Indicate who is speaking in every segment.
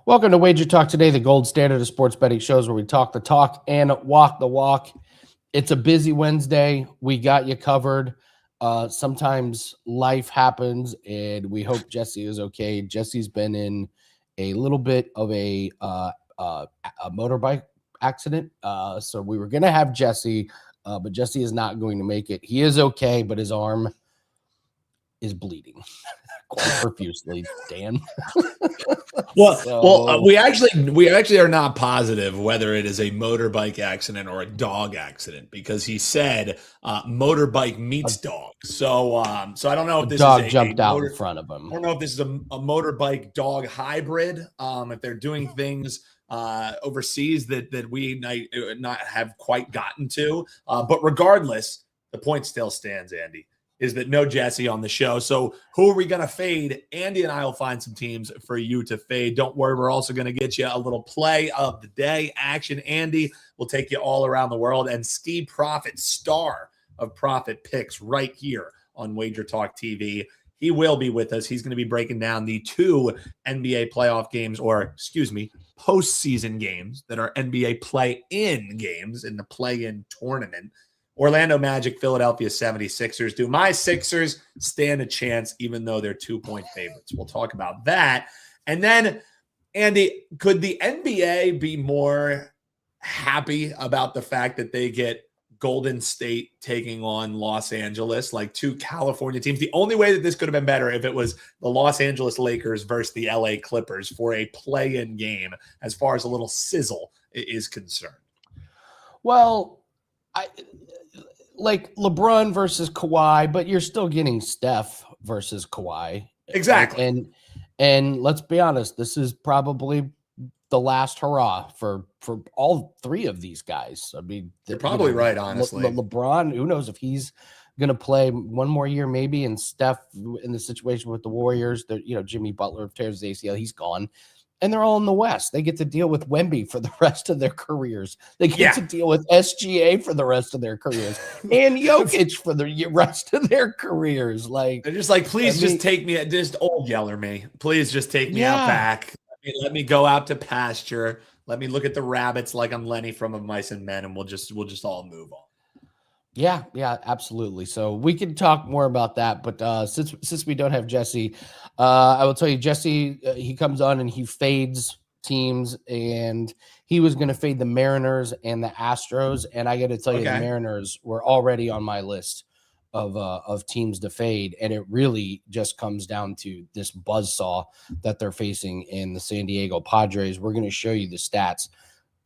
Speaker 1: Welcome to WagerTalk Today, the gold standard of sports betting shows where we talk the talk and walk the walk. It's a busy Wednesday. We got you covered. Sometimes life happens, and we hope Jesse is okay. Jesse's been in a little bit of a motorbike accident. So we were going to have Jesse, but Jesse is not going to make it. He is okay, but his arm is bleeding quite profusely, Dan.
Speaker 2: We actually are not positive whether it is a motorbike accident or a dog accident because he said motorbike meets dog. So I don't know if this
Speaker 1: dog
Speaker 2: is
Speaker 1: jumped out in front of him.
Speaker 2: I don't know if this is a motorbike dog hybrid. If they're doing things overseas that we might not have quite gotten to, but regardless, the point still stands, Andy. Is that no Jesse on the show. So who are we going to fade? Andy and I will find some teams for you to fade. Don't worry. We're also going to get you a little play of the day action. Andy will take you all around the world and Ski Profit, star of profit picks right here on WagerTalk TV. He will be with us. He's going to be breaking down the two NBA playoff games, or postseason games that are NBA play-in games in the play-in tournament. Orlando Magic, Philadelphia 76ers. Do my Sixers stand a chance even though they're 2-point favorites? We'll talk about that. And then, Andy, could the NBA be more happy about the fact that they get Golden State taking on Los Angeles, like two California teams? The only way that this could have been better if it was the Los Angeles Lakers versus the LA Clippers for a play-in game as far as a little sizzle is concerned.
Speaker 1: Well, like LeBron versus Kawhi, but you're still getting Steph versus Kawhi.
Speaker 2: Exactly.
Speaker 1: And let's be honest, this is probably the last hurrah for all three of these guys. I mean,
Speaker 2: you're probably right, honestly.
Speaker 1: LeBron, who knows if he's going to play one more year maybe, and Steph in the situation with the Warriors, Jimmy Butler tears the ACL, he's gone. And they're all in the West. They get to deal with Wemby for the rest of their careers. They get to deal with SGA for the rest of their careers and Jokic for the rest of their careers. Like,
Speaker 2: they're just like, please just take me, just old yeller me. Please just take me out back. Let me go out to pasture. Let me look at the rabbits like I'm Lenny from Of Mice and Men, and we'll just all move on.
Speaker 1: Yeah, absolutely. So we can talk more about that, but since we don't have Jesse, I will tell you, Jesse, he comes on and he fades teams, and he was going to fade the Mariners and the Astros, and I got to tell you, the Mariners were already on my list of teams to fade, and it really just comes down to this buzzsaw that they're facing in the San Diego Padres. We're going to show you the stats.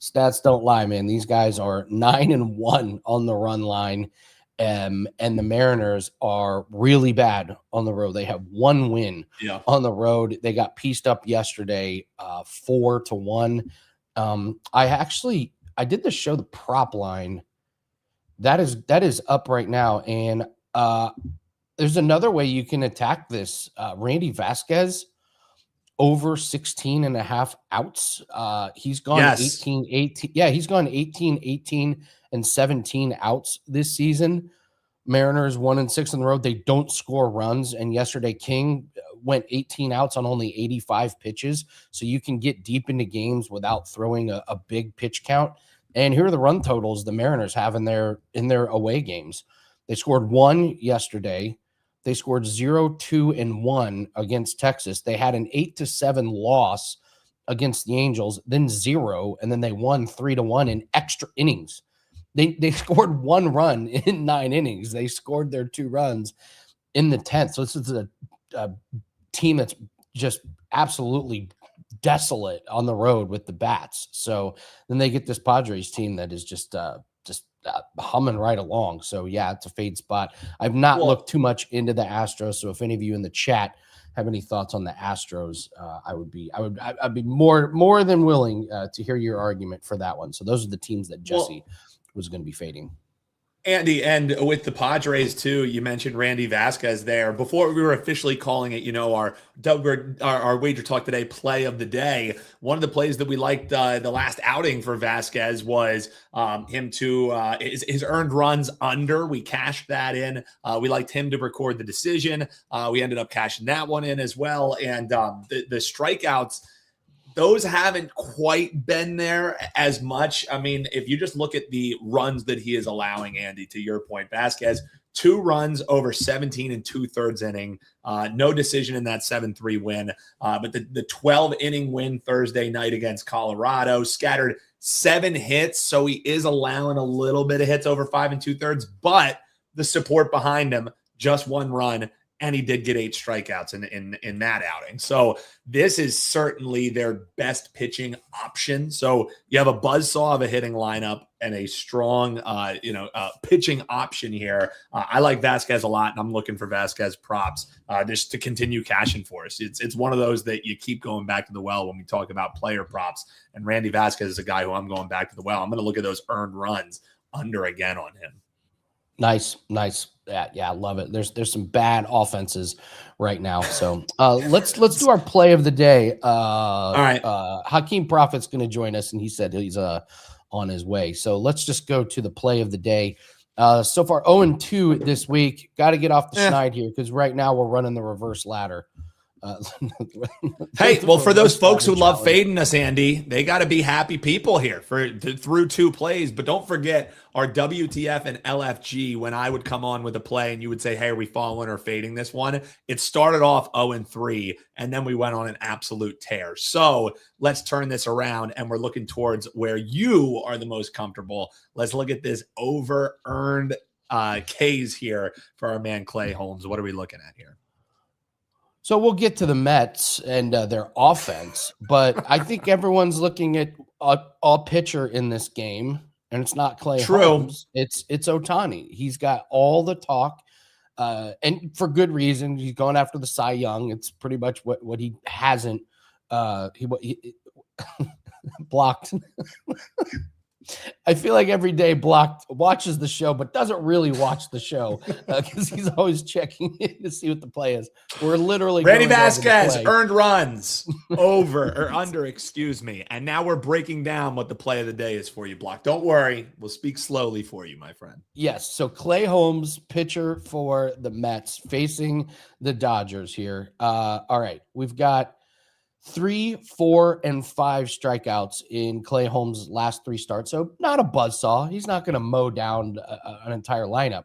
Speaker 1: Stats don't lie, man. These guys are 9-1 on the run line, and the Mariners are really bad on the road. They have one win on the road. They got pieced up yesterday, 4-1. I did the show, the prop line. That is up right now, and there's another way you can attack this. Randy Vasquez, over 16.5 outs. He's gone 18. Yeah, he's gone 18, and 17 outs this season. Mariners 1-6 on the road. They don't score runs. And yesterday, King went 18 outs on only 85 pitches. So you can get deep into games without throwing a big pitch count. And here are the run totals the Mariners have in their away games. They scored 1 yesterday. They scored 0, 2, and 1 against Texas. They had an 8-7 loss against the Angels, then 0, and then they won 3-1 in extra innings. They scored 1 run in 9 innings. They scored their 2 runs in the 10th. So this is a team that's just absolutely desolate on the road with the bats. So then they get this Padres team that is just humming right along. So yeah, it's a fade spot. I've not looked too much into the Astros. So if any of you in the chat have any thoughts on the Astros, I'd be more than willing to hear your argument for that one. So those are the teams that Jesse was going to be fading.
Speaker 2: Andy, and with the Padres too, you mentioned Randy Vasquez there. Before we were officially calling it, our Wager Talk Today play of the day, one of the plays that we liked the last outing for Vasquez was him to his earned runs under. We cashed that in. We liked him to record the decision. We ended up cashing that one in as well. And the strikeouts, those haven't quite been there as much. I mean, if you just look at the runs that he is allowing, Andy, to your point, Vasquez, 2 runs over 17 and 2/3 inning, no decision in that 7-3 win. But the 12-inning win Thursday night against Colorado, scattered 7 hits. So he is allowing a little bit of hits over 5 2/3, but the support behind him, just 1 run. And he did get 8 strikeouts in that outing. So this is certainly their best pitching option. So you have a buzzsaw of a hitting lineup and a strong, pitching option here. I like Vasquez a lot, and I'm looking for Vasquez props just to continue cashing for us. It's one of those that you keep going back to the well when we talk about player props. And Randy Vasquez is a guy who I'm going back to the well. I'm going to look at those earned runs under again on him.
Speaker 1: Nice. Yeah, I love it. There's some bad offenses right now. So let's do our play of the day.
Speaker 2: All right.
Speaker 1: Hakeem Prophet's going to join us, and he said he's on his way. So let's just go to the play of the day. So far 0-2 this week. Got to get off the schneid here because right now we're running the reverse ladder.
Speaker 2: Hey, well, for those folks who love fading us, Andy, they got to be happy people here through 2 plays. But don't forget our WTF and LFG when I would come on with a play and you would say, hey, are we following or fading this one? It started off 0-3, and then we went on an absolute tear. So let's turn this around, and we're looking towards where you are the most comfortable. Let's look at this over-earned Ks here for our man Clay Holmes. What are we looking at here?
Speaker 1: So we'll get to the Mets and their offense, but I think everyone's looking at a pitcher in this game, and it's not Clay Holmes. It's Ohtani. He's got all the talk, and for good reason. He's going after the Cy Young. It's pretty much what he hasn't he blocked. I feel like every day Blocked watches the show, but doesn't really watch the show because he's always checking in to see what the play is. We're literally
Speaker 2: Randy Vasquez earned runs over or under, excuse me. And now we're breaking down what the play of the day is for you, Block. Don't worry. We'll speak slowly for you, my friend.
Speaker 1: Yes. So Clay Holmes, pitcher for the Mets, facing the Dodgers here. All right. We've got 3, 4, and 5 strikeouts in Clay Holmes' last 3 starts. So not a buzzsaw. He's not going to mow down an entire lineup.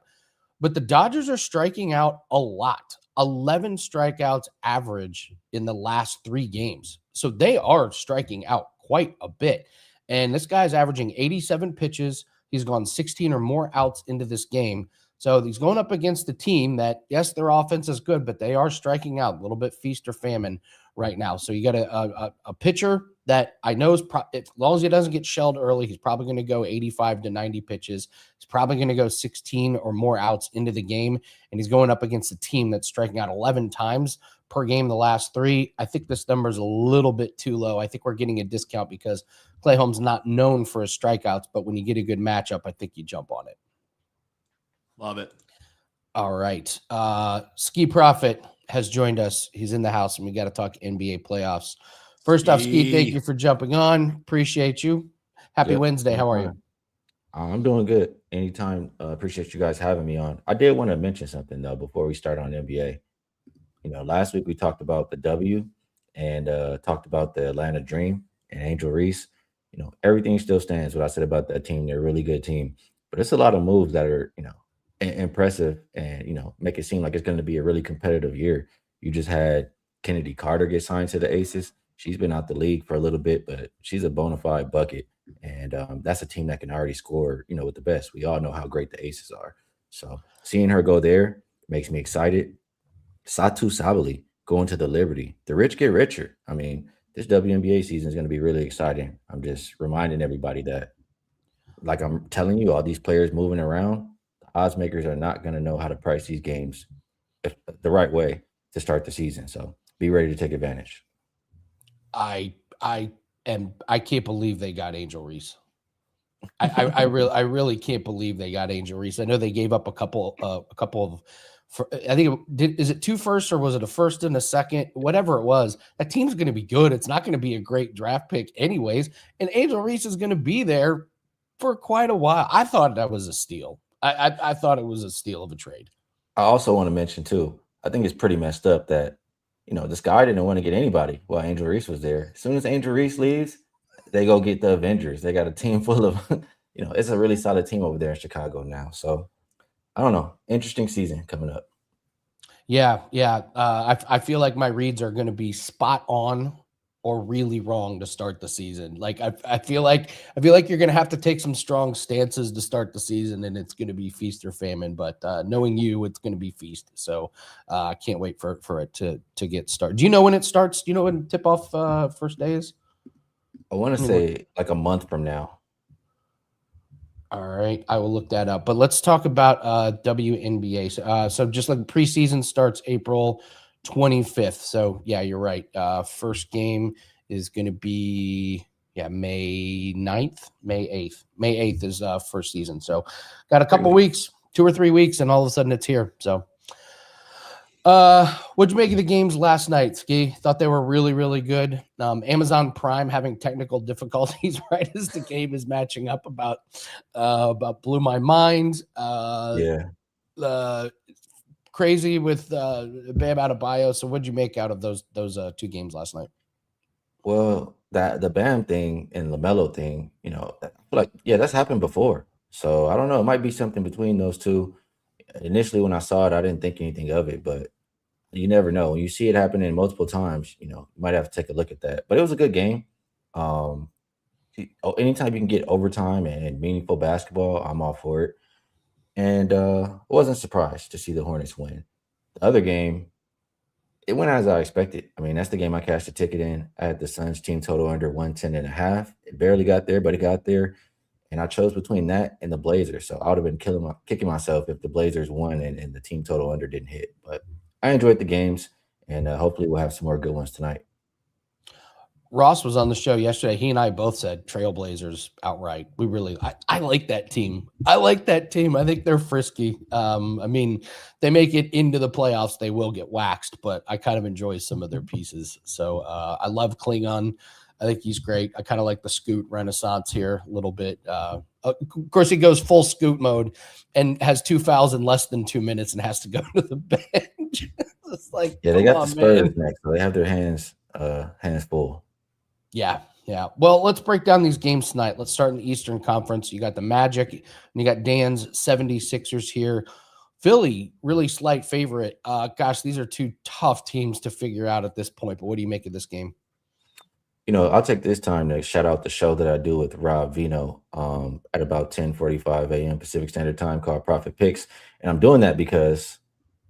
Speaker 1: But the Dodgers are striking out a lot. 11 strikeouts average in the last 3 games. So they are striking out quite a bit. And this guy's averaging 87 pitches. He's gone 16 or more outs into this game. So he's going up against a team that, yes, their offense is good, but they are striking out a little bit feast or famine right now. So you got a pitcher that I know is as long as he doesn't get shelled early, he's probably going to go 85 to 90 pitches. He's probably going to go 16 or more outs into the game, and he's going up against a team that's striking out 11 times per game the last 3. I think this number is a little bit too low. I think we're getting a discount because Clay Holmes is not known for his strikeouts, but when you get a good matchup, I think you jump on it.
Speaker 2: Love it.
Speaker 1: All right. Ski Prophet has joined us. He's in the house, and we got to talk NBA playoffs. First off, Ski, thank you for jumping on. Appreciate you. Happy Wednesday. How are you?
Speaker 3: I'm doing good. Anytime. Appreciate you guys having me on. I did want to mention something, though, before we start on NBA. Last week we talked about the W and talked about the Atlanta Dream and Angel Reese. Everything still stands. What I said about that team, they're a really good team. But it's a lot of moves that are, impressive and make it seem like it's going to be a really competitive year. You just had Kennedy Carter get signed to the Aces. She's been out the league for a little bit, but she's a bona fide bucket, and that's a team that can already score with the best. We all know how great the Aces are, so seeing her go there makes me excited. Satu Sabali going to the Liberty. The rich get richer. I mean, this WNBA season is going to be really exciting. I'm just reminding everybody that, like I'm telling you, all these players moving around, odds makers are not going to know how to price these games the right way to start the season. So be ready to take advantage.
Speaker 1: I can't believe they got Angel Reese. I really can't believe they got Angel Reese. I know they gave up a couple of, I think is it 2 firsts or was it a first and a second? Whatever it was, that team's going to be good. It's not going to be a great draft pick anyways. And Angel Reese is going to be there for quite a while. I thought that was a steal. I thought it was a steal of a trade.
Speaker 3: I also want to mention too, I think it's pretty messed up that this guy didn't want to get anybody while Angel Reese was there. As soon as Angel Reese leaves, they go get the Avengers. They got a team full of, it's a really solid team over there in Chicago now. So I don't know. Interesting season coming up.
Speaker 1: Yeah. I feel like my reads are going to be spot on or really wrong to start the season. Like I feel like you're going to have to take some strong stances to start the season, and it's going to be feast or famine. But knowing you, it's going to be feast. So I can't wait for it to get started. Do you know when it starts? Do you know when tip off first day is?
Speaker 3: I want to say like a month from now.
Speaker 1: All right, I will look that up. But let's talk about WNBA. So just like preseason starts April 25th. So yeah, you're right. First game is going to be May 9th, May 8th. May 8th is first season. So got a couple weeks, 2 or 3 weeks, and all of a sudden it's here. So what'd you make of the games last night, Ski? Thought they were really, really good. Amazon Prime having technical difficulties right as the game is matching up about blew my mind. Crazy with Bam Adebayo. So what'd you make out of those 2 games last night?
Speaker 3: Well, the Bam thing and LaMelo thing, I feel like, that's happened before. So I don't know. It might be something between those two. Initially, when I saw it, I didn't think anything of it, but you never know. When you see it happening multiple times, you might have to take a look at that. But it was a good game. Anytime you can get overtime and meaningful basketball, I'm all for it. And wasn't surprised to see the Hornets win. The other game, it went as I expected. I mean, that's the game I cashed a ticket in. I had the Suns team total under 110.5. It barely got there, but it got there. And I chose between that and the Blazers. So I would have been kicking myself if the Blazers won and the team total under didn't hit. But I enjoyed the games, and hopefully we'll have some more good ones tonight.
Speaker 1: Ross was on the show yesterday. He and I both said Trailblazers outright. I like that team. I think they're frisky. I mean, they make it into the playoffs. They will get waxed, but I kind of enjoy some of their pieces. So I love Klingon. I think he's great. I kind of like the Scoot renaissance here a little bit. Of course, he goes full Scoot mode and has 2 fouls in less than 2 minutes and has to go to the bench. It's like,
Speaker 3: they got the Spurs next, so they have their hands full.
Speaker 1: Yeah. Well, let's break down these games tonight. Let's start in the Eastern Conference. You got the Magic, and you got Dan's 76ers here. Philly, really slight favorite. Gosh, these are 2 tough teams to figure out at this point. But what do you make of this game?
Speaker 3: I'll take this time to shout out the show that I do with Rob Vino at about 10:45 a.m. Pacific Standard Time called Profit Picks. And I'm doing that because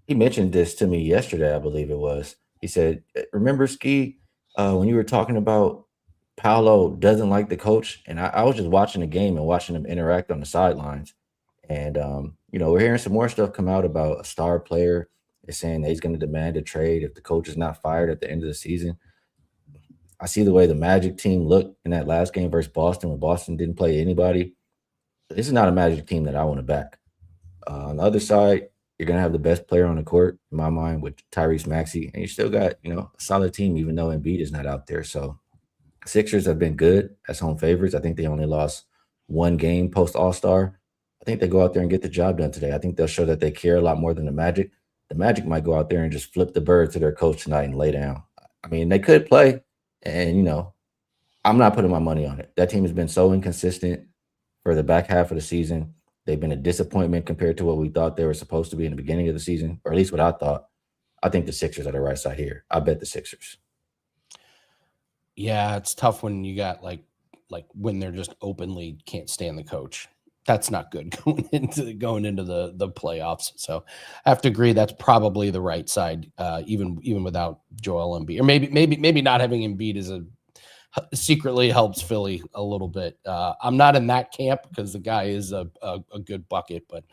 Speaker 3: he mentioned this to me yesterday, I believe it was. He said, remember, Ski, when you were talking about Paolo doesn't like the coach? And I was just watching the game and watching them interact on the sidelines. And, we're hearing some more stuff come out about a star player is saying that he's going to demand a trade if the coach is not fired at the end of the season. I see the way the Magic team looked in that last game versus Boston when Boston didn't play anybody. This is not a Magic team that I want to back. On the other side, you're going to have the best player on the court, in my mind, with Tyrese Maxey. And you still got, a solid team, even though Embiid is not out there. So Sixers have been good as home favorites. I think they only lost 1 game post All-Star. I think they go out there and get the job done today. I think they'll show that they care a lot more than the Magic. The Magic might go out there and just flip the bird to their coach tonight and lay down. I mean, they could play. And, I'm not putting my money on it. That team has been so inconsistent for the back half of the season. They've been a disappointment compared to what we thought they were supposed to be in the beginning of the season, or at least what I thought. I think the Sixers are the right side here. I bet the Sixers.
Speaker 1: Yeah, it's tough when you got like when they're just openly can't stand the coach. That's not good going into the playoffs. So I have to agree that's probably the right side, even without Joel Embiid, or maybe not having Embiid is secretly helps Philly a little bit. I'm not in that camp because the guy is a good bucket. But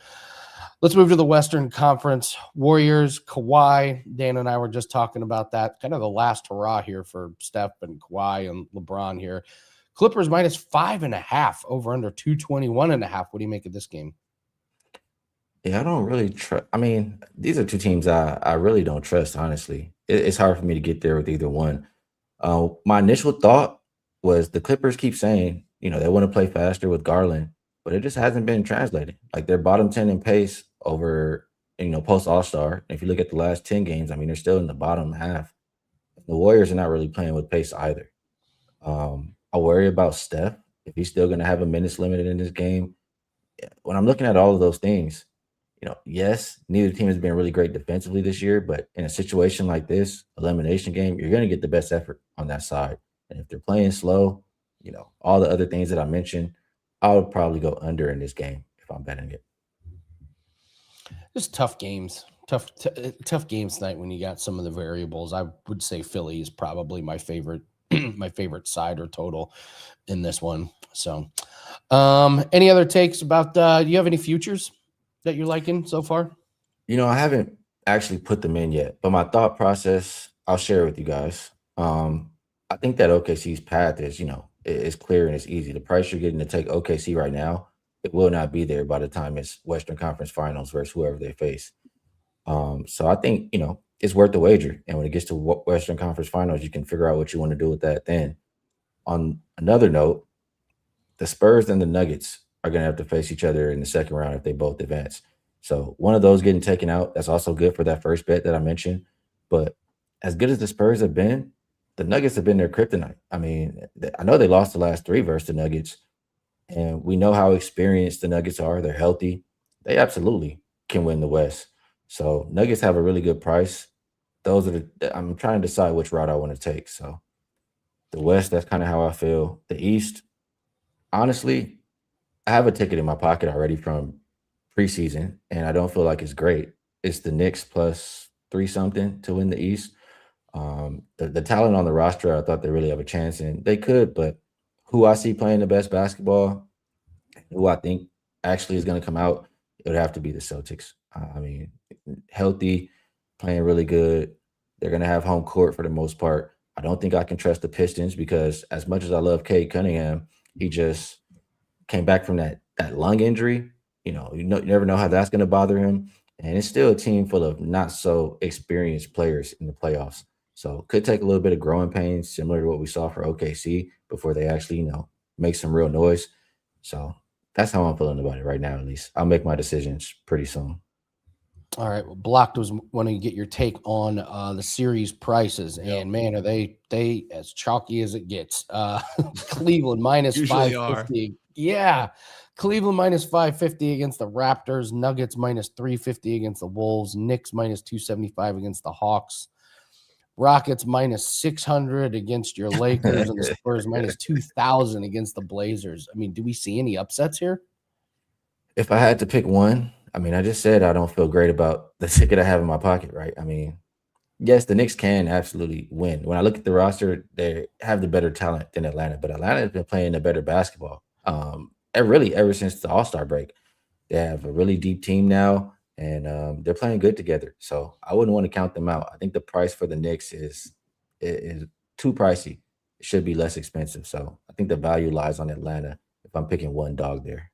Speaker 1: let's move to the Western Conference. Warriors, Kawhi. Dan and I were just talking about that. Kind of the last hurrah here for Steph and Kawhi and LeBron here. Clippers -5.5 over under 221.5. What do you make of this game?
Speaker 3: Yeah, I don't really trust. I mean, these are 2 teams I really don't trust, honestly. It's hard for me to get there with either one. My initial thought was the Clippers keep saying, they want to play faster with Garland, but it just hasn't been translated. Like they're bottom 10 in pace over, post All-Star. If you look at the last 10 games, I mean, they're still in the bottom half the Warriors are not really playing with pace either. I worry about Steph if he's still going to have a minutes limit in this game. When I'm looking at all of those things, yes, neither team has been really great defensively this year, but in a situation like this, elimination game, you're going to get the best effort on that side. And if they're playing slow, all the other things that I mentioned, I would probably go under in this game if I'm betting it.
Speaker 1: Just tough games. Tough games tonight when you got some of the variables. I would say Philly is probably my favorite my favorite side or total in this one. So any other takes about do you have any futures that you're liking so far?
Speaker 3: I haven't actually put them in yet, but my thought process, I'll share with you guys. I think that OKC's path is clear and it's easy. The price you're getting to take OKC right now, it will not be there by the time it's Western Conference Finals versus whoever they face. So I think, it's worth the wager. And when it gets to Western Conference Finals, you can figure out what you want to do with that then. On another note, the Spurs and the Nuggets are going to have to face each other in the second round if they both advance. So one of those getting taken out, that's also good for that first bet that I mentioned. But as good as the Spurs have been, the Nuggets have been their kryptonite. I mean, I know they lost the last 3 versus the Nuggets, and we know how experienced the Nuggets are. They're healthy. They absolutely can win the West. So Nuggets have a really good price. Those are I'm trying to decide which route I want to take. So the West, that's kind of how I feel. The East, honestly, I have a ticket in my pocket already from preseason, and I don't feel like it's great. It's the Knicks plus 3 something to win the East. The talent on the roster, I thought they really have a chance, and they could, but who I see playing the best basketball, who I think actually is going to come out, it would have to be the Celtics. I mean, healthy, playing really good. They're going to have home court for the most part. I don't think I can trust the Pistons because as much as I love Cade Cunningham, he just came back from that lung injury. You never know how that's going to bother him. And it's still a team full of not so experienced players in the playoffs. So could take a little bit of growing pains, similar to what we saw for OKC before they actually, make some real noise. So that's how I'm feeling about it right now, at least. I'll make my decisions pretty soon.
Speaker 1: All right. Well, Blocked was wanting to get your take on the series prices, and man, are they as chalky as it gets. Cleveland minus
Speaker 2: Usually
Speaker 1: 550. Yeah. Cleveland minus 550 against the Raptors, Nuggets minus 350 against the Wolves, Knicks minus 275 against the Hawks, Rockets minus 600 against your Lakers, and the Spurs minus 2,000 against the Blazers. I mean, do we see any upsets here?
Speaker 3: If I had to pick one, I mean, I just said I don't feel great about the ticket I have in my pocket, right? I mean, yes, the Knicks can absolutely win. When I look at the roster, they have the better talent than Atlanta, but Atlanta has been playing a better basketball. Ever since the All-Star break. They have a really deep team now, and they're playing good together. So I wouldn't want to count them out. I think the price for the Knicks is too pricey. It should be less expensive. So I think the value lies on Atlanta if I'm picking one dog there.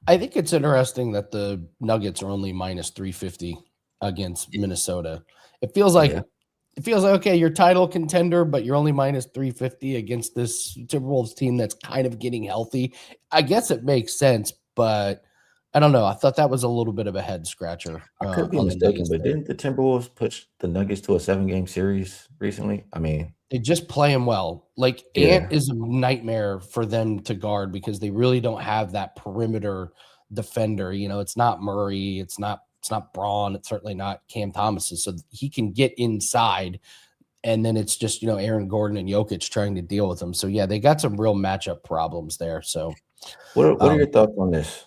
Speaker 1: I think it's interesting that the Nuggets are only minus 350 against Minnesota. It feels like okay, you're title contender, but you're only minus 350 against this Timberwolves team that's kind of getting healthy. I guess it makes sense, but I don't know. I thought that was a little bit of a head scratcher.
Speaker 3: I could be mistaken, but didn't the Timberwolves push the Nuggets to a 7-game series recently? I mean,
Speaker 1: they just play him well. Like Ant is a nightmare for them to guard because they really don't have that perimeter defender. It's not Murray. It's not Braun. It's certainly not Cam Thomas. So he can get inside, and then it's just, Aaron Gordon and Jokic trying to deal with them. So, yeah, they got some real matchup problems there. So
Speaker 3: what are your thoughts on this?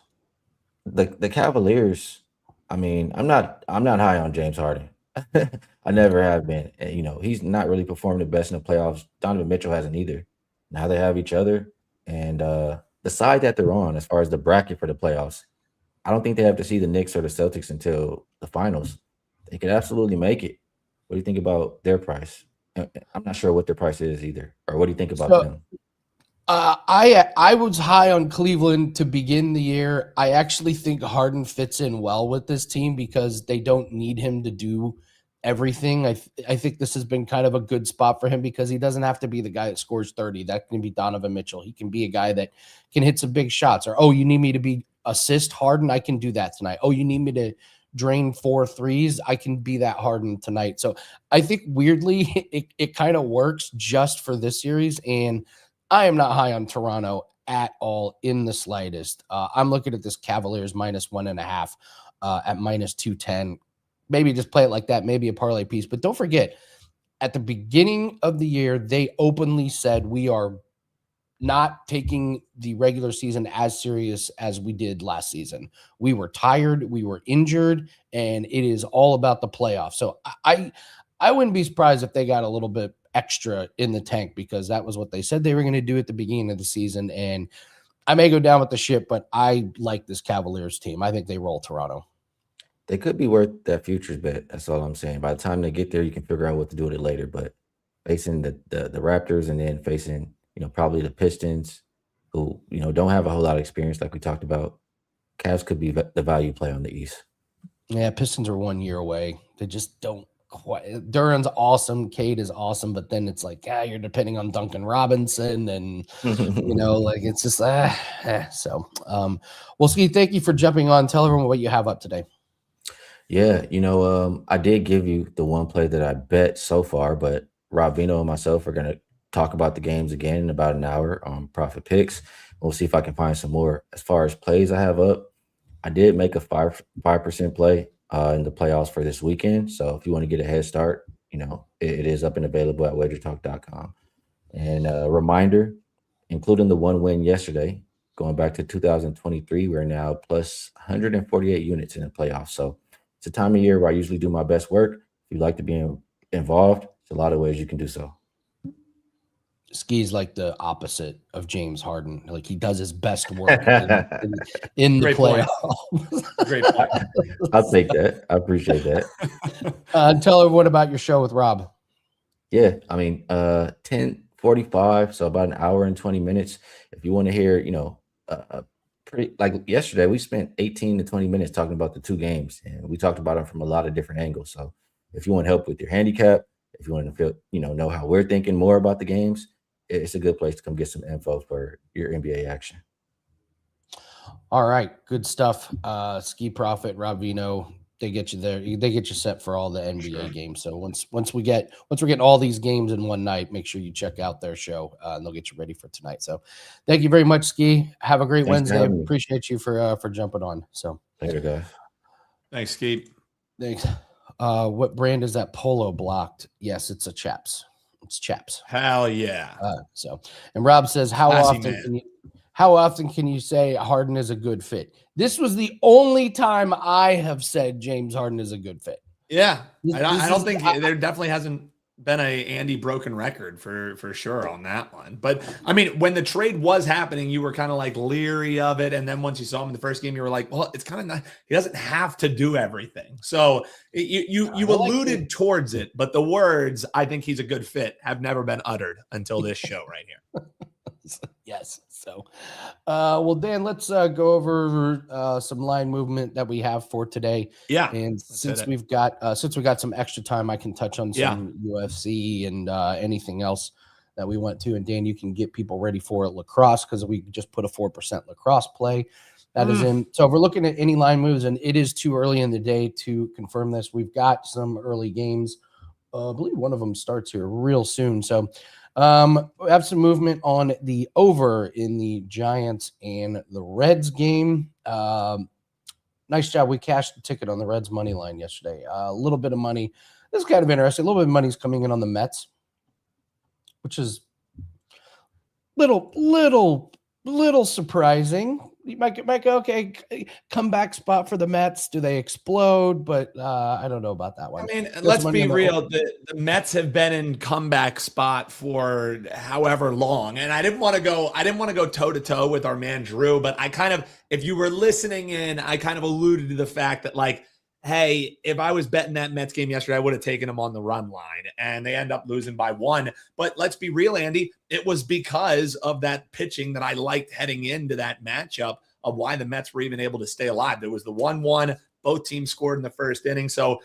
Speaker 3: The Cavaliers, I mean, I'm not high on James Harden. I never have been. And, he's not really performed the best in the playoffs. Donovan Mitchell hasn't either. Now they have each other. And the side that they're on, as far as the bracket for the playoffs, I don't think they have to see the Knicks or the Celtics until the finals. They could absolutely make it. What do you think about their price? I'm not sure what their price is either. Or what do you think about them?
Speaker 1: I was high on Cleveland to begin the year. I actually think Harden fits in well with this team because they don't need him to do everything. I think this has been kind of a good spot for him because he doesn't have to be the guy that scores 30. That can be Donovan Mitchell. He can be a guy that can hit some big shots. Or, you need me to be assist Harden? I can do that tonight. You need me to drain 4 threes, I can be that hardened tonight. So I think weirdly it kind of works just for this series. And I am not high on Toronto at all in the slightest. I'm looking at this Cavaliers -1.5 at -210. Maybe just play it like that, maybe a parlay piece. But don't forget, at the beginning of the year, they openly said we are not taking the regular season as serious as we did last season. We were tired, we were injured, and it is all about the playoffs. So I wouldn't be surprised if they got a little bit extra in the tank, because that was what they said they were going to do at the beginning of the season. And I may go down with the ship, but I like this Cavaliers team. I think they roll Toronto.
Speaker 3: They could be worth that futures bet. That's all I'm saying. By the time they get there, you can figure out what to do with it later. But facing the Raptors, and then facing, probably the Pistons, who, don't have a whole lot of experience like we talked about, Cavs could be the value play on the East.
Speaker 1: Yeah, Pistons are 1 year away. They just don't quite. Duran's awesome. Cade is awesome. But then it's like, you're depending on Duncan Robinson. And, like it's just, So, well, Ski, thank you for jumping on. Tell everyone what you have up today.
Speaker 3: Yeah, I did give you the one play that I bet so far, but Rob Vino and myself are going to talk about the games again in about an hour on Profit Picks. We'll see if I can find some more. As far as plays I have up, I did make a 5% play in the playoffs for this weekend. So if you want to get a head start, it is up and available at WagerTalk.com. And a reminder, including the one win yesterday, going back to 2023, we're now plus 148 units in the playoffs. So it's a time of year where I usually do my best work. If you'd like to be involved, there's a lot of ways you can do so.
Speaker 1: Ski's like the opposite of James Harden. Like, he does his best work in the playoffs. Great point.
Speaker 3: I'll take that. I appreciate that.
Speaker 1: Tell everyone about your show with Rob.
Speaker 3: Yeah, 10:45, so about an hour and 20 minutes. If you want to hear, pretty, like yesterday, we spent 18 to 20 minutes talking about the two games, and we talked about them from a lot of different angles. So if you want help with your handicap, if you want to feel, know how we're thinking more about the games, it's a good place to come get some info for your NBA action.
Speaker 1: All right, good stuff. Ski Profit, Rob Vino, they get you there. They get you set for all the NBA games. So once we're getting all these games in one night, make sure you check out their show, and they'll get you ready for tonight. So thank you very much, Ski. Have a great Wednesday. Appreciate you for jumping on. So
Speaker 3: later, guys.
Speaker 2: Thanks, Ski.
Speaker 1: Thanks. What brand is that polo blocked? Yes, it's a Chaps. It's Chaps.
Speaker 2: Hell yeah.
Speaker 1: And Rob says, how often can you say Harden is a good fit? This was the only time I have said James Harden is a good fit.
Speaker 2: Yeah. I don't think there definitely hasn't been a Andy broken record for sure on that one. But I mean, when the trade was happening, you were kind of like leery of it. And then once you saw him in the first game, you were like, well, it's kind of not, he doesn't have to do everything. So you alluded towards it, but the words, I think he's a good fit, have never been uttered until this show right here.
Speaker 1: Yes. So, well, Dan, let's go over some line movement that we have for today.
Speaker 2: Yeah.
Speaker 1: And since we got some extra time, I can touch on some UFC and anything else that we went to. And Dan, you can get people ready for lacrosse, because we just put a 4% lacrosse play that is in. So if we're looking at any line moves, and it is too early in the day to confirm this, we've got some early games. I believe one of them starts here real soon. So we have some movement on the over in the Giants and the Reds game. Nice job. We cashed the ticket on the Reds money line yesterday. A little bit of money. This is kind of interesting. A little bit of money is coming in on the Mets, which is little surprising. You might go, okay, comeback spot for the Mets. Do they explode? But I don't know about that one.
Speaker 2: I mean, let's be real. The Mets have been in comeback spot for however long. And I didn't want to go toe to toe with our man Drew, but if you were listening in, I kind of alluded to the fact that, like, hey, if I was betting that Mets game yesterday, I would have taken them on the run line, and they end up losing by 1. But let's be real, Andy, it was because of that pitching that I liked heading into that matchup of why the Mets were even able to stay alive. There was the 1-1, both teams scored in the first inning. So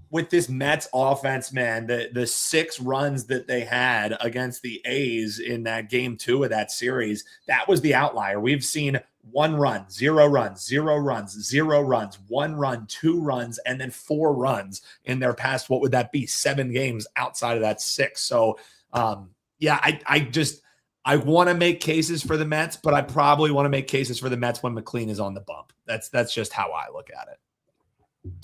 Speaker 2: with this Mets offense, man, the 6 runs that they had against the A's in that game 2 of that series, that was the outlier. We've seen 1 run, 0 runs, 0 runs, 0 runs, 1 run, 2 runs, and then 4 runs in their past, what would that be? 7 games outside of that 6. So, yeah, I want to make cases for the Mets, but I probably want to make cases for the Mets when McLean is on the bump. That's just how I look at it.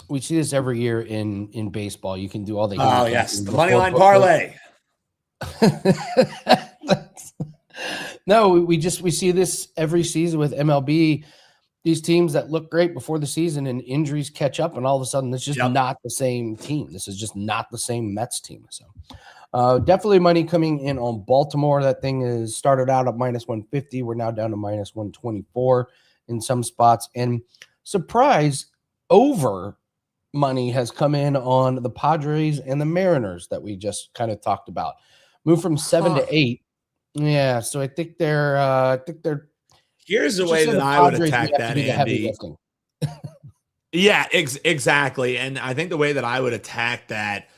Speaker 1: We see this every year in baseball. You can do all the
Speaker 2: yes, the money line parlay.
Speaker 1: No, we see this every season with MLB. These teams that look great before the season and injuries catch up, and all of a sudden it's just not the same team. This is just not the same Mets team. So definitely money coming in on Baltimore. That thing is started out at -150. We're now down to -124 in some spots. And surprise, over money has come in on the Padres and the Mariners that we just kind of talked about. Moved from 7 to 8. Yeah, so I think they're
Speaker 2: here's the way that I would attack that, Andy. Yeah, exactly. And I think the way that I would attack that,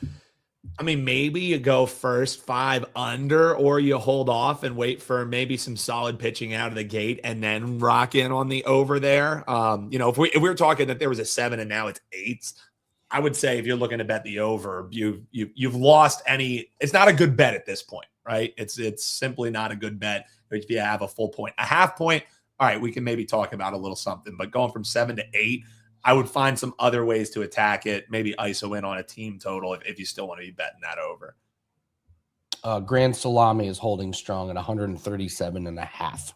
Speaker 2: I mean, maybe you go first 5 under, or you hold off and wait for maybe some solid pitching out of the gate and then rock in on the over there. If we're talking that there was a 7 and now it's 8, I would say if you're looking to bet the over, you've lost any. It's not a good bet at this point, right? It's simply not a good bet if you have a full point. A half point, all right, we can maybe talk about a little something, but going from 7 to 8, I would find some other ways to attack it. Maybe ISO in on a team total if you still want to be betting that over.
Speaker 1: Grand Salami is holding strong at 137.5.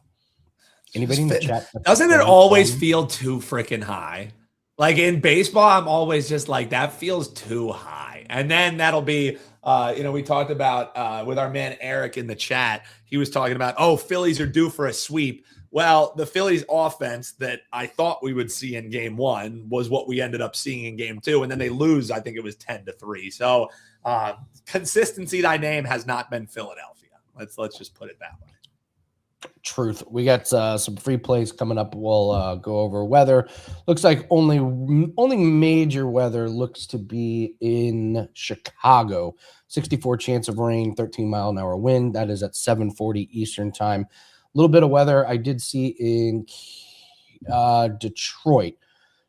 Speaker 1: Anybody in the chat?
Speaker 2: Doesn't it always feel too freaking high? Like in baseball, I'm always just like, that feels too high. And then that'll be, we talked about with our man Eric in the chat. He was talking about, Phillies are due for a sweep. Well, the Phillies offense that I thought we would see in game 1 was what we ended up seeing in game 2. And then they lose, I think it was 10-3. So consistency, thy name has not been Philadelphia. Let's just put it that way.
Speaker 1: Truth. We got some free plays coming up. We'll go over weather. Looks like only major weather looks to be in Chicago. 64 chance of rain, 13-mile-an-hour wind. That is at 7:40 Eastern time. A little bit of weather I did see in Detroit.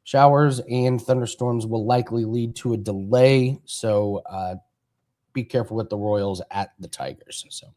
Speaker 1: Showers and thunderstorms will likely lead to a delay. So be careful with the Royals at the Tigers. So.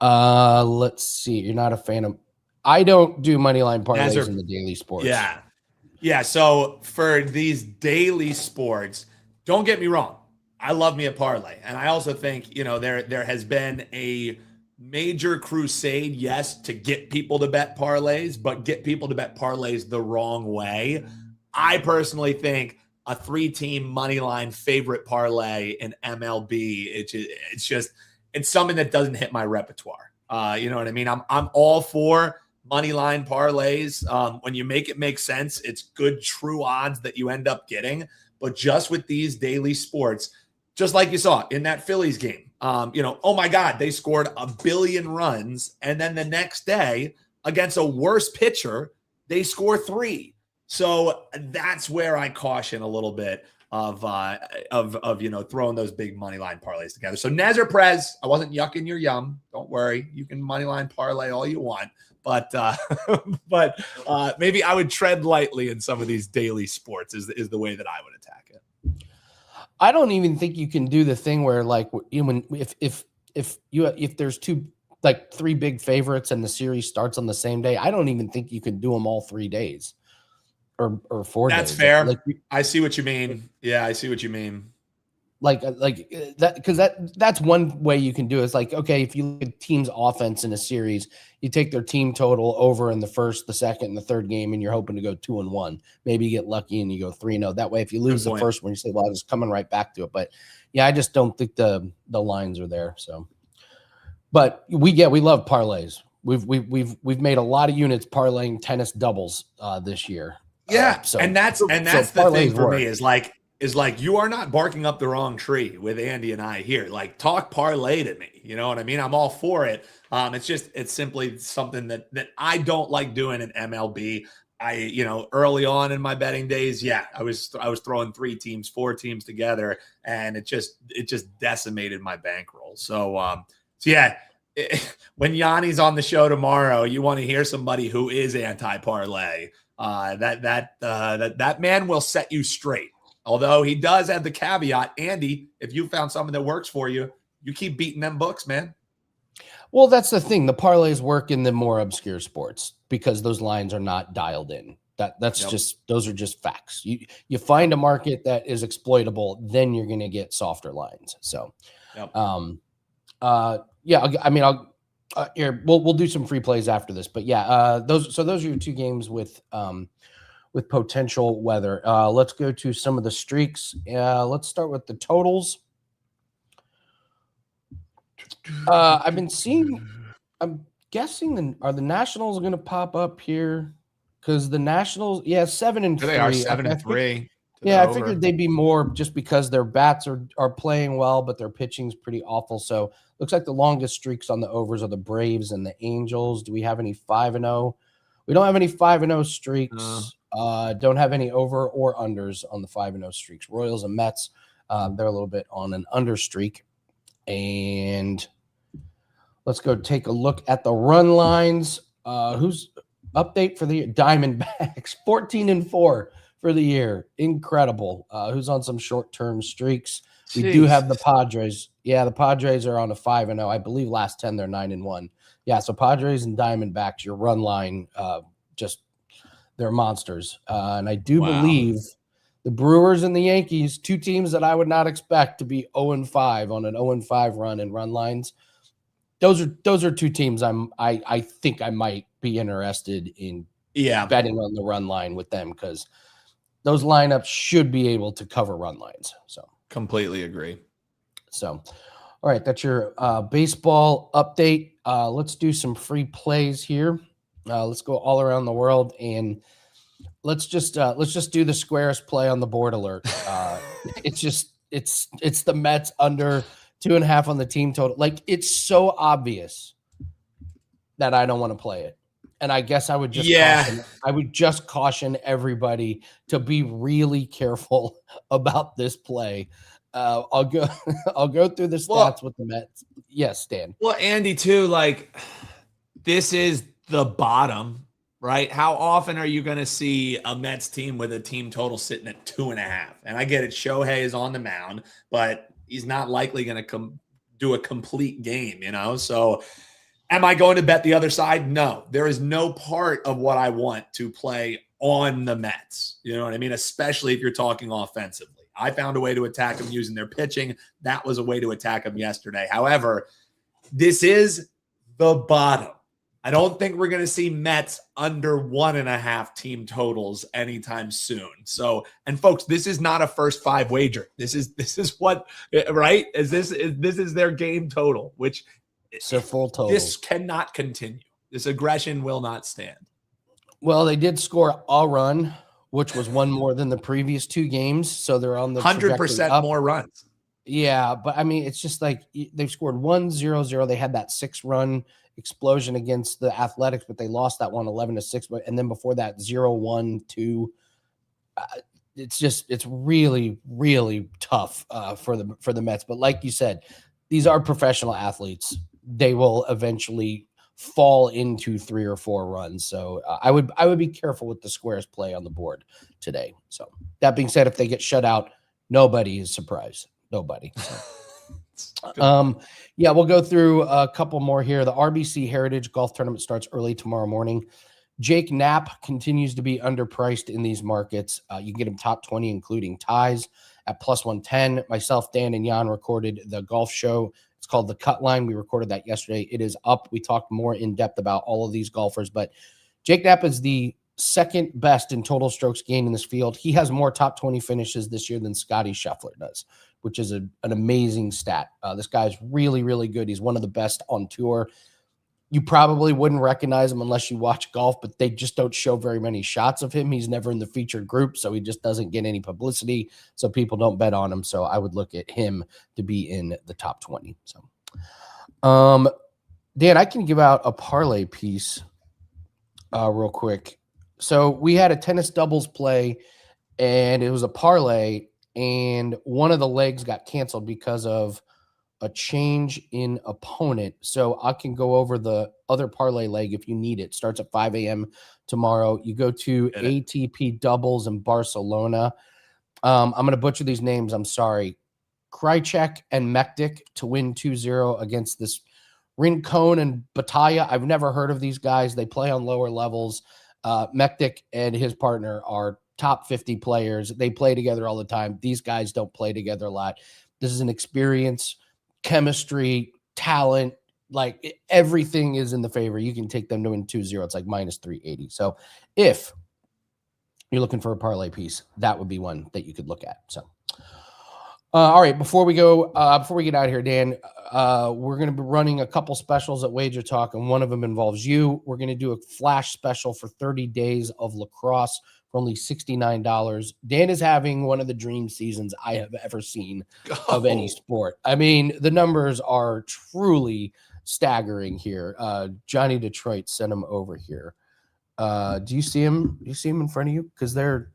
Speaker 1: Let's see. You're not a fan of. I don't do money line parlays in the daily sports.
Speaker 2: Yeah. So for these daily sports, don't get me wrong. I love me a parlay, and I also think there has been a major crusade, yes, to get people to bet parlays, but get people to bet parlays the wrong way. I personally think a 3-team money line favorite parlay in MLB, it's something that doesn't hit my repertoire. You know what I mean? I'm all for money line parlays. When you make it make sense, it's good true odds that you end up getting. But just with these daily sports, just like you saw in that Phillies game, oh my God, they scored 1 billion runs, and then the next day against a worse pitcher, they score 3. So that's where I caution a little bit of throwing those big money line parlays together. So Nezer Prez, I wasn't yucking your yum. Don't worry, you can money line parlay all you want, but maybe I would tread lightly in some of these daily sports. Is the way that I would attack it.
Speaker 1: I don't even think you can do the thing where if there's 3 big favorites and the series starts on the same day, I don't even think you can do them all 3 days. Or 4 days.
Speaker 2: That's fair. I see what you mean. Yeah, I see what you mean.
Speaker 1: Like that, because that's one way you can do it. It's like, okay, if you look at team's offense in a series, you take their team total over in the first, the second, and the third game, and you're hoping to go 2-1. Maybe you get lucky and you go 3-0. That way, if you lose the first one, you say, well, I was coming right back to it. But yeah, I just don't think the lines are there. So, but we love parlays. We've made a lot of units parlaying tennis doubles this year.
Speaker 2: Yeah, and that's the thing for me is like you are not barking up the wrong tree with Andy and I here. Like, talk parlay to me. You know what I mean? I'm all for it. It's simply something that I don't like doing in MLB. Early on in my betting days, I was throwing 3 teams, 4 teams together, and it just decimated my bankroll. So yeah. when Yanni's on the show tomorrow, you want to hear somebody who is anti-parlay. That man will set you straight. Although he does have the caveat, Andy, if you found something that works for you, you keep beating them books, man.
Speaker 1: Well, that's the thing. The parlays work in the more obscure sports because those lines are not dialed in. Those are just facts. You find a market that is exploitable, then you're going to get softer lines. So, we'll do some free plays after this, but those are your two games with potential weather. Let's go to some of the streaks. Let's start with the totals. I've been seeing. I'm guessing are the Nationals going to pop up here? Because the Nationals, 7-3.
Speaker 2: They are 7-3.
Speaker 1: Yeah, I figured they'd be more just because their bats are playing well, but their pitching's pretty awful. So looks like the longest streaks on the overs are the Braves and the Angels. Do we have any 5-0? We don't have any 5-0 streaks. Don't have any over or unders on the 5-0 streaks. Royals and Mets, they're a little bit on an under streak. And let's go take a look at the run lines. Who's update for the Diamondbacks? 14-4 for the year. Incredible. Who's on some short-term streaks? We do have the Padres. Yeah, the Padres are on a 5-0. I believe last 10 they're 9-1. Yeah, so Padres and Diamondbacks, your run line, they're monsters. And I do believe the Brewers and the Yankees, two teams that I would not expect to be 0-5 on an 0-5 run and run lines. Those are two teams I think I might be interested in betting on the run line with them because those lineups should be able to cover run lines. So
Speaker 2: completely agree.
Speaker 1: So, all right, that's your baseball update. Let's do some free plays here. Let's go all around the world and let's just do the squarest play on the board alert. It's the Mets under 2.5 on the team total. Like, it's so obvious that I don't want to play it. And I guess I would just caution everybody to be really careful about this play. I'll go through the stats with the Mets. Yes, Stan.
Speaker 2: Well, Andy, too, this is the bottom, right? How often are you going to see a Mets team with a team total sitting at 2.5? And I get it. Shohei is on the mound, but he's not likely going to do a complete game, So am I going to bet the other side? No. There is no part of what I want to play on the Mets. You know what I mean? Especially if you're talking offensively. I found a way to attack them using their pitching. That was a way to attack them yesterday. However, this is the bottom. I don't think we're going to see Mets under 1.5 team totals anytime soon. So, and folks, this is not a first 5 wager. This is what, right? This is their game total, which
Speaker 1: it's a full total.
Speaker 2: This cannot continue. This aggression will not stand.
Speaker 1: Well, they did score a run, which was one more than the previous 2 games. So they're on the
Speaker 2: 100% more runs.
Speaker 1: Yeah, but I mean, it's just like they've scored 1-0-0. They had that 6-run explosion against the Athletics, but they lost that one 11-6. But and then before that 0-1-2. It's really, really tough for the Mets. But like you said, these are professional athletes. They will eventually fall into 3 or 4 runs. So I would be careful with the squares play on the board today. So that being said, if they get shut out, nobody is surprised. Nobody. So. We'll go through a couple more here. The RBC Heritage Golf Tournament starts early tomorrow morning. Jake Knapp continues to be underpriced in these markets. You can get him top 20, including ties at plus 110. Myself, Dan, and Jan recorded the golf show. It's called The Cut Line. We recorded that yesterday. It is up. We talked more in depth about all of these golfers, but Jake Knapp is the second best in total strokes gained in this field. He has more top 20 finishes this year than Scotty Scheffler does, which is an amazing stat. This guy's really, really good. He's one of the best on tour. You probably wouldn't recognize him unless you watch golf, but they just don't show very many shots of him. He's never in the featured group, so he just doesn't get any publicity, so people don't bet on him. So I would look at him to be in the top 20. So, Dan, I can give out a parlay piece real quick. So we had a tennis doubles play, and it was a parlay, and one of the legs got canceled because of a change in opponent. So I can go over the other parlay leg if you need it. Starts at 5 a.m. tomorrow. You go to ATP doubles in Barcelona. I'm going to butcher these names. I'm sorry. Krajcek and Mektic to win 2-0 against this Rincon and Batalla. I've never heard of these guys. They play on lower levels. Mektic and his partner are top 50 players. They play together all the time. These guys don't play together a lot. This is an experience, chemistry, talent, like everything is in the favor. You can take them to win 2-0. It's like minus 380. So if you're looking for a parlay piece, that would be one that you could look at. So, all right, before we get out of here, Dan, we're going to be running a couple specials at WagerTalk, and one of them involves you. We're going to do a flash special for 30 days of lacrosse for only $69. Dan is having one of the dream seasons I have ever seen of any sport. I mean, the numbers are truly staggering here. Johnny Detroit sent him over here. Do you see him? Do you see him in front of you? Because they're.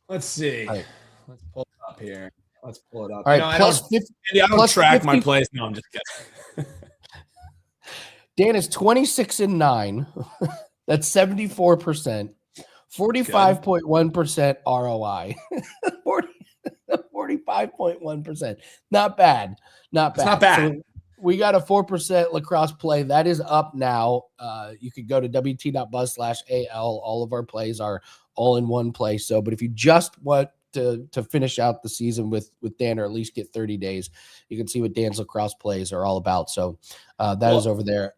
Speaker 2: Let's see.
Speaker 1: Right.
Speaker 2: Let's pull it up here. Let's pull it up.
Speaker 1: All right,
Speaker 2: I don't track 50, my plays. No, I'm just kidding.
Speaker 1: Dan is 26-9. That's 74%. 45.1% ROI. 45.1%. Not bad. Not bad.
Speaker 2: It's not bad.
Speaker 1: So we got a 4% lacrosse play. That is up now. You could go to wt.buzz/AL. All of our plays are all in one place. So, but if you just want to finish out the season with Dan, or at least get 30 days, you can see what Dan's lacrosse plays are all about. So that is over there.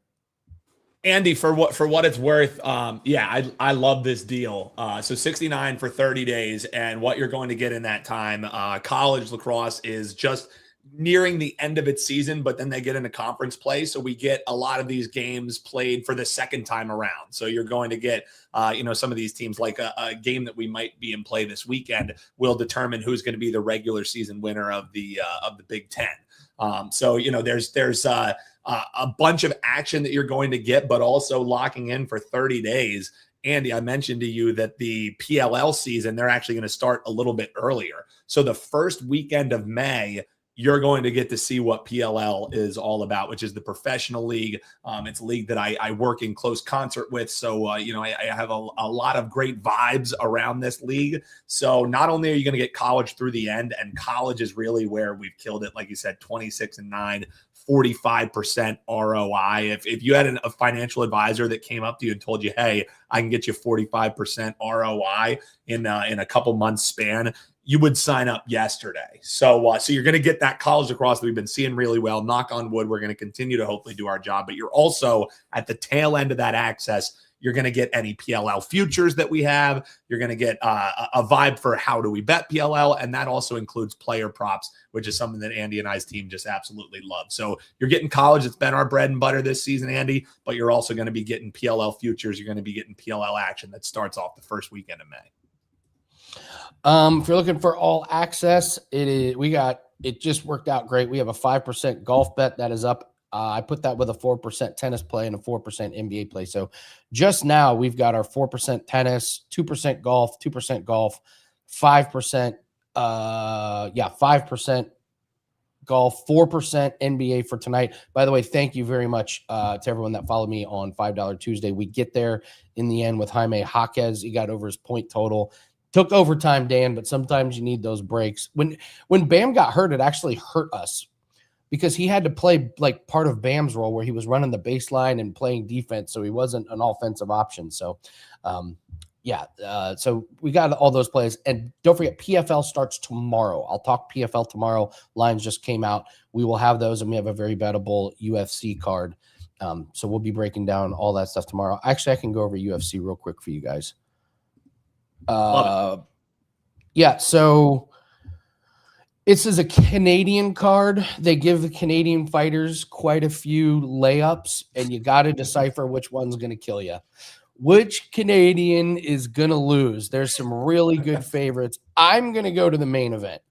Speaker 2: Andy, for what it's worth, I love this deal. So 69 for 30 days, and what you're going to get in that time. College lacrosse is just nearing the end of its season, but then they get into conference play, so we get a lot of these games played for the second time around. So you're going to get some of these teams, like a game that we might be in play this weekend will determine who's going to be the regular season winner of the Big Ten. So there's a bunch of action that you're going to get, but also locking in for 30 days. Andy, I mentioned to you that the PLL season, they're actually going to start a little bit earlier. So the first weekend of May, you're going to get to see what PLL is all about, which is the professional league. It's a league that I work in close concert with. So, I have a lot of great vibes around this league. So not only are you going to get college through the end, and college is really where we've killed it. Like you said, 26-9, 45% ROI. If you had a financial advisor that came up to you and told you, hey, I can get you 45% ROI in a couple months span, you would sign up yesterday. So you're going to get that college lacrosse that we've been seeing really well. Knock on wood, we're going to continue to hopefully do our job. But you're also at the tail end of that access. You're going to get any PLL futures that we have. You're going to get a vibe for how do we bet PLL. And that also includes player props, which is something that Andy and I's team just absolutely love. So you're getting college. It's been our bread and butter this season, Andy, but you're also going to be getting PLL futures. You're going to be getting PLL action that starts off the first weekend of May.
Speaker 1: If you're looking for all access, it just worked out great. We have a 5% golf bet that is up. I put that with a 4% tennis play and a 4% NBA play. So just now we've got our 4% tennis, 2% golf, 5%, 5% golf, 4% NBA for tonight. By the way, thank you very much to everyone that followed me on $5 Tuesday. We get there in the end with Jaime Jaquez. He got over his point total. Took overtime, Dan, but sometimes you need those breaks. When Bam got hurt, it actually hurt us because he had to play like part of Bam's role where he was running the baseline and playing defense, so he wasn't an offensive option. So, so we got all those plays. And don't forget, PFL starts tomorrow. I'll talk PFL tomorrow. Lines just came out. We will have those, and we have a very bettable UFC card. So we'll be breaking down all that stuff tomorrow. Actually, I can go over UFC real quick for you guys. So this is a Canadian card. They give the Canadian fighters quite a few layups, and you got to decipher which one's going to kill you. Which Canadian is going to lose? There's some really good favorites. I'm going to go to the main event.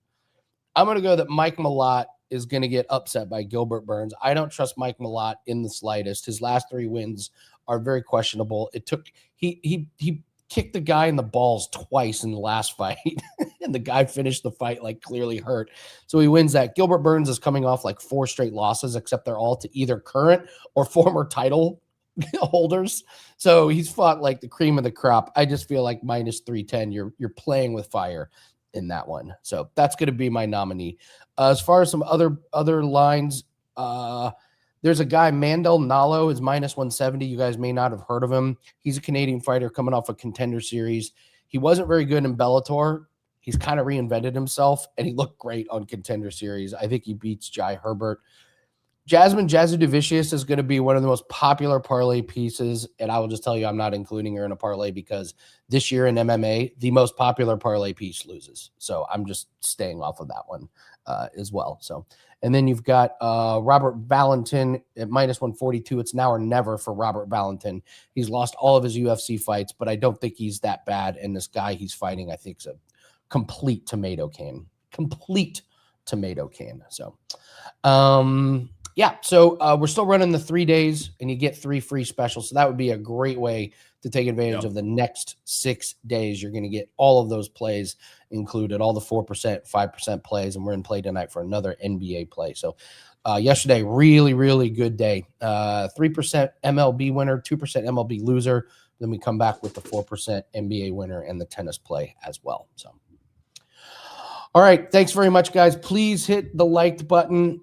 Speaker 1: I'm going to go that Mike Malott is going to get upset by Gilbert Burns. I don't trust Mike Malott in the slightest. His last 3 wins are very questionable. He kicked the guy in the balls twice in the last fight, and the guy finished the fight like clearly hurt. So he wins that. Gilbert Burns is coming off like 4 straight losses, except they're all to either current or former title holders. So he's fought like the cream of the crop. I just feel like minus 310. You're playing with fire in that one. So that's going to be my nominee. As far as some other lines, there's a guy, Mandel Nalo, is minus 170. You guys may not have heard of him. He's a Canadian fighter coming off a Contender Series. He wasn't very good in Bellator. He's kind of reinvented himself, and he looked great on Contender Series. I think he beats Jai Herbert. Jasmine Jasudavicius is going to be one of the most popular parlay pieces, and I will just tell you I'm not including her in a parlay because this year in MMA, the most popular parlay piece loses. So I'm just staying off of that one as well. So, and then you've got Robert Valentin at minus 142. It's now or never for Robert Valentin. He's lost all of his UFC fights, but I don't think he's that bad. And this guy he's fighting, I think, is a complete tomato can. So, yeah, so we're still running the 3 days, and you get 3 free specials. So that would be a great way to take advantage of the next 6 days. You're going to get all of those plays included, all the 4%, 5% plays, and we're in play tonight for another NBA play. So yesterday, really, really good day. 3% MLB winner, 2% MLB loser. Then we come back with the 4% NBA winner and the tennis play as well. So. All right. Thanks very much, guys. Please hit the liked button.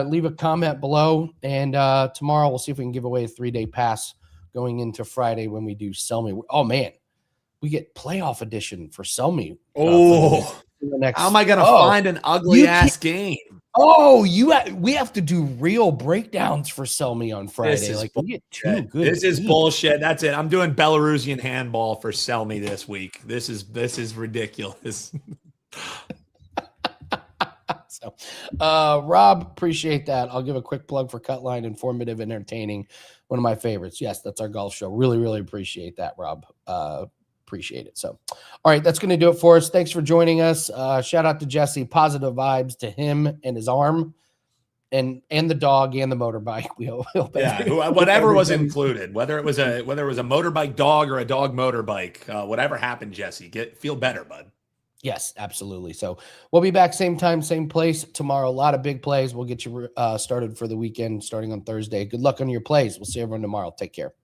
Speaker 1: Leave a comment below. And tomorrow we'll see if we can give away a 3-day pass going into Friday when we do Sell Me. Oh, man. We get playoff edition for Sell Me.
Speaker 2: How am I going to find an ugly-ass game?
Speaker 1: Oh, we have to do real breakdowns for Sell Me on Friday. Like, we get 2 good.
Speaker 2: This is bullshit. That's it. I'm doing Belarusian handball for Sell Me this week. This is ridiculous.
Speaker 1: So, Rob, appreciate that. I'll give a quick plug for Cutline, informative and entertaining. One of my favorites. Yes, that's our golf show. Really, really appreciate that, Rob. Appreciate it. So, all right, that's going to do it for us. Thanks for joining us. Shout out to Jesse. Positive vibes to him and his arm, and the dog and the motorbike. We hope
Speaker 2: whatever was included, whether it was a motorbike dog or a dog motorbike, whatever happened, Jesse, feel better, bud.
Speaker 1: Yes, absolutely. So we'll be back same time, same place tomorrow. A lot of big plays. We'll get you started for the weekend starting on Thursday. Good luck on your plays. We'll see everyone tomorrow. Take care.